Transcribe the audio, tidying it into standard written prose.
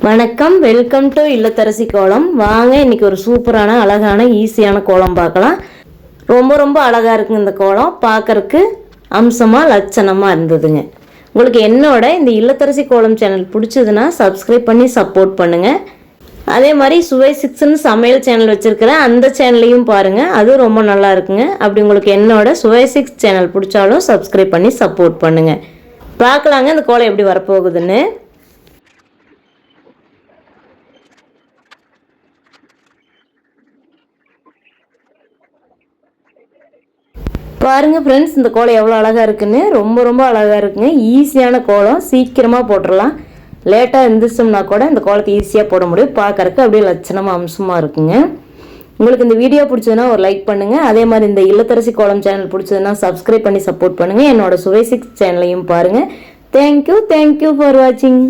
வணக்கம், welcome to இல்லத்தரசி கோலம். வாங்க இன்னைக்கு ஒரு சூப்பரான அழகான ஈஸியான கோலம் பார்க்கலாம். ரொம்ப ரொம்ப அழகாக இருக்குங்க இந்த கோலம். பார்க்கறக்கு அம்சமாக லட்சணமாக இருந்ததுங்க. உங்களுக்கு என்னோட இந்த இல்லத்தரசி கோலம் சேனல் பிடிச்சதுன்னா சப்ஸ்கிரைப் பண்ணி சப்போர்ட் பண்ணுங்கள். அதே மாதிரி சுவை 6ன்னு சமையல் சேனல் வச்சுருக்கிறேன், அந்த சேனல்லையும் பாருங்கள், அது ரொம்ப நல்லா இருக்குங்க. அப்படி உங்களுக்கு என்னோட சுவை 6 சேனல் பிடிச்சாலும் சப்ஸ்கிரைப் பண்ணி சப்போர்ட் பண்ணுங்கள். பார்க்கலாங்க இந்த கோலம் எப்படி வரப்போகுதுன்னு. பாருங்கள் ஃப்ரெண்ட்ஸ், இந்த கோலம் எவ்வளோ அழகாக இருக்குன்னு. ரொம்ப ரொம்ப அழகாக இருக்குங்க. ஈஸியான கோலம், சீக்கிரமாக போட்டுடலாம். லேட்டாக இருந்துச்சோம்னா கூட இந்த கோலத்தை ஈஸியாக போட முடியும். பார்க்கறக்கு அப்படியே லட்சணமாக அம்சமாக இருக்குங்க. உங்களுக்கு இந்த வீடியோ பிடிச்சதுன்னா ஒரு லைக் பண்ணுங்கள். அதே மாதிரி இந்த இல்லத்தரசி கோலம் சேனல் பிடிச்சதுன்னா சப்ஸ்கிரைப் பண்ணி சப்போர்ட் பண்ணுங்கள். என்னோட சுவை 6 சேனலையும் பாருங்கள். தேங்க்யூ ஃபார் வாட்சிங்.